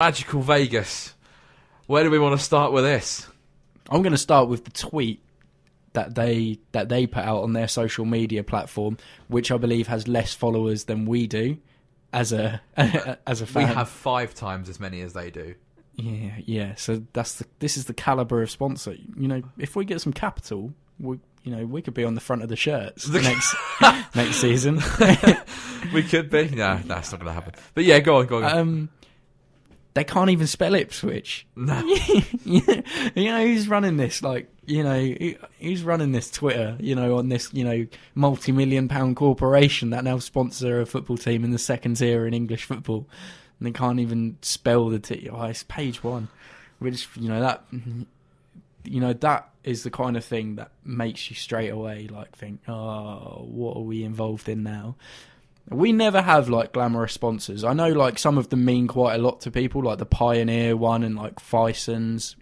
Magical Vegas. Where do we want to start with this? I'm going to start with the tweet that they put out on their social media platform, which I believe has less followers than we do as a fan. We have 5 times as many as they do. Yeah. So this is the caliber of sponsor. If we get some capital, we could be on the front of the shirts next season. We could be. No, that's not going to happen. But yeah, go on. They can't even spell Ipswich. No. Who's running this? Who's running this Twitter? On this multi-million-pound corporation that now sponsor a football team in the second tier in English football, and they can't even spell the T. Oh, it's page 1. Which that is the kind of thing that makes you straight away think, oh, what are we involved in now? We never have glamorous sponsors. I know some of them mean quite a lot to people, like the Pioneer one and Fison's,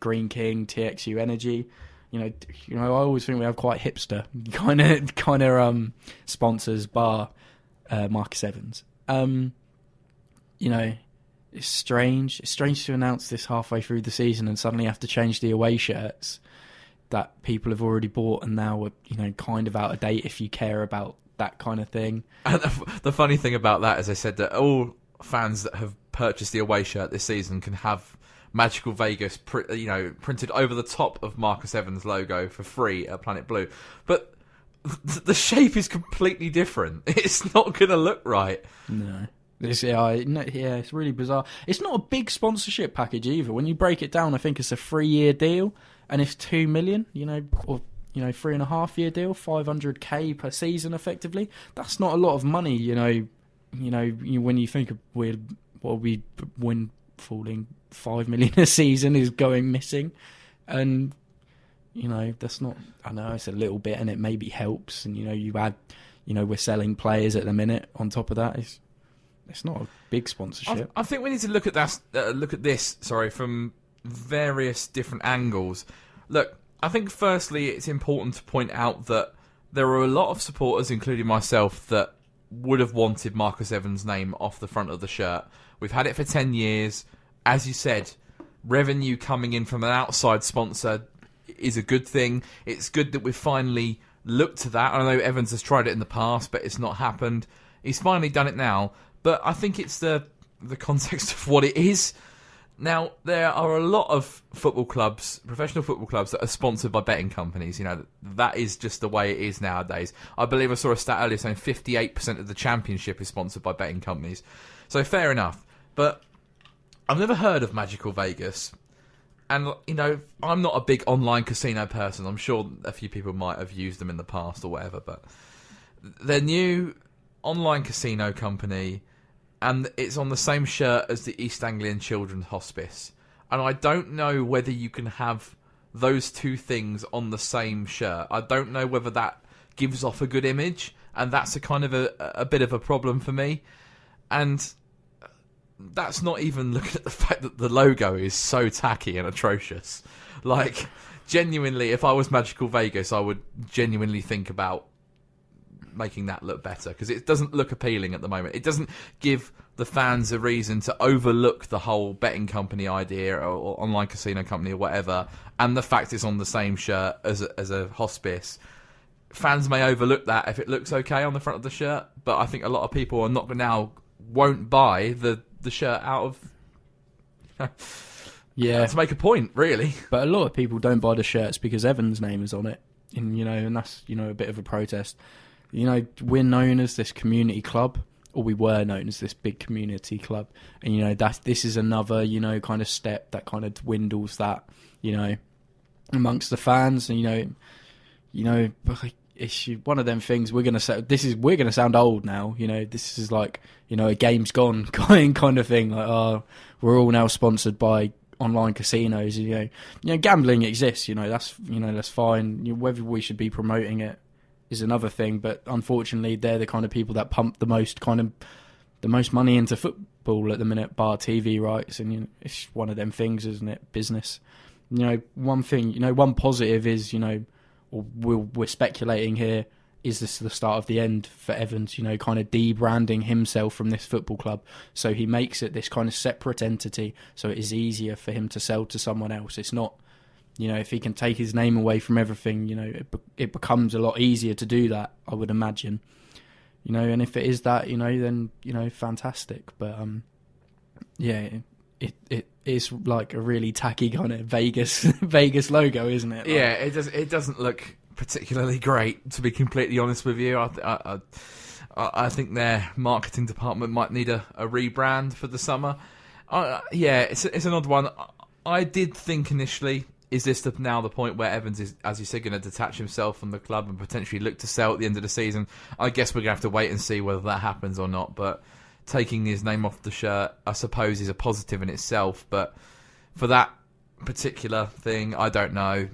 Green King, TXU Energy. I always think we have quite hipster kind of sponsors, bar Marcus Evans. It's strange. It's strange to announce this halfway through the season and suddenly have to change the away shirts that people have already bought and now are kind of out of date if you care about that kind of thing. And the funny thing about that is they said that all fans that have purchased the away shirt this season can have Magical Vegas printed over the top of Marcus Evans' logo for free at Planet Blue. But the shape is completely different. It's not going to look right. No. It's really bizarre. It's not a big sponsorship package either. When you break it down, I think it's a 3-year deal, and it's $2 million, or 3.5-year deal, $500K per season, effectively. That's not a lot of money, when you think of when falling $5 million a season is going missing, and that's not. I know it's a little bit, and it maybe helps, and you add, we're selling players at the minute on top of that. It's not a big sponsorship. I think we need to look at this. From various different angles. Look. I think firstly it's important to point out that there are a lot of supporters, including myself, that would have wanted Marcus Evans' name off the front of the shirt. We've had it for 10 years. As you said, revenue coming in from an outside sponsor is a good thing. It's good that we've finally looked to that. I know Evans has tried it in the past, but it's not happened. He's finally done it now. But I think it's the context of what it is. Now, there are a lot of football clubs, professional football clubs, that are sponsored by betting companies. That is just the way it is nowadays. I believe I saw a stat earlier saying 58% of the Championship is sponsored by betting companies. So fair enough. But I've never heard of Magical Vegas. And, I'm not a big online casino person. I'm sure a few people might have used them in the past or whatever. But their new online casino company... and it's on the same shirt as the East Anglian Children's Hospice. And I don't know whether you can have those two things on the same shirt. I don't know whether that gives off a good image, and that's a kind of a bit of a problem for me. And that's not even looking at the fact that the logo is so tacky and atrocious. Genuinely, if I was Magical Vegas, I would genuinely think about making that look better, because it doesn't look appealing at the moment. It doesn't give the fans a reason to overlook the whole betting company idea or online casino company or whatever, and the fact it's on the same shirt as a hospice. Fans may overlook that if it looks okay on the front of the shirt, but I think a lot of people are not won't buy the shirt out of to make a point, really. But a lot of people don't buy the shirts because Evans' name is on it, and that's a bit of a protest. We're known as this community club, or we were known as this big community club, and this is another kind of step that kind of dwindles that amongst the fans, and it's one of them things. We're gonna sound old now. This is a game's gone kind of thing. We're all now sponsored by online casinos. Gambling exists. That's fine. Whether we should be promoting it is another thing, but unfortunately they're the kind of people that pump the most money into football at the minute, bar TV rights, and it's one of them things, isn't it? Business. One thing, one positive is, we're speculating here, is this the start of the end for Evans, kind of debranding himself from this football club? So he makes it this kind of separate entity, so it is easier for him to sell to someone else. It's not, if he can take his name away from everything, it becomes a lot easier to do that, I would imagine. And if it is that, then, fantastic. But, it is like a really tacky kind of Vegas logo, isn't it? Yeah, it doesn't look particularly great, to be completely honest with you. I think their marketing department might need a rebrand for the summer. It's an odd one. I did think initially, is this now the point where Evans is, as you said, going to detach himself from the club and potentially look to sell at the end of the season? I guess we're going to have to wait and see whether that happens or not. But taking his name off the shirt, I suppose, is a positive in itself. But for that particular thing, I don't know.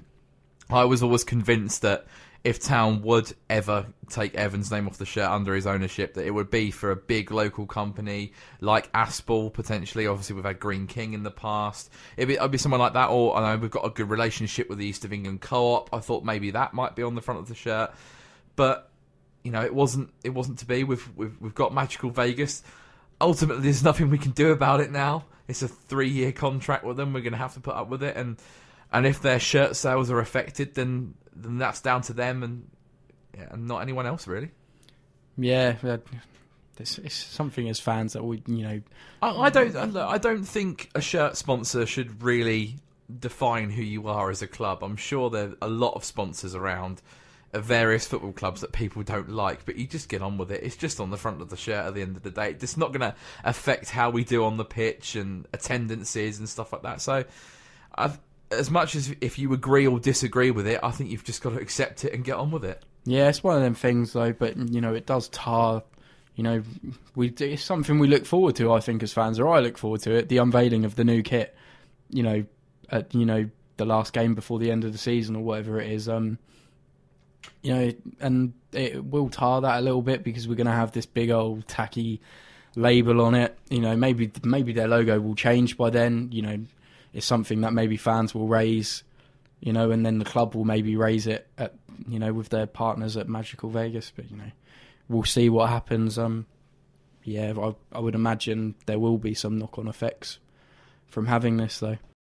I was always convinced that if Town would ever take Evans' name off the shirt under his ownership, that it would be for a big local company like Aspel, potentially. Obviously, we've had Green King in the past. It'd be someone like that, or I know we've got a good relationship with the East of England Co-op. I thought maybe that might be on the front of the shirt, but it wasn't to be. We've got Magical Vegas. Ultimately, there's nothing we can do about it now. It's a 3-year contract with them. We're going to have to put up with it, and if their shirt sales are affected, then that's down to them and not anyone else, really. Yeah, it's something as fans that we, I don't think a shirt sponsor should really define who you are as a club. I'm sure there are a lot of sponsors around at various football clubs that people don't like, but you just get on with it. It's just on the front of the shirt at the end of the day. It's not going to affect how we do on the pitch and attendances and stuff like that. So as much as if you agree or disagree with it, I think you've just got to accept it and get on with it. Yeah, it's one of them things, though, but, it does tar, it's something we look forward to, I think, as fans, or I look forward to it, the unveiling of the new kit, at, the last game before the end of the season or whatever it is, and it will tar that a little bit because we're going to have this big old tacky label on it. Maybe their logo will change by then, it's something that maybe fans will raise, and then the club will maybe raise it at, with their partners at Magical Vegas. But, we'll see what happens. I would imagine there will be some knock-on effects from having this, though.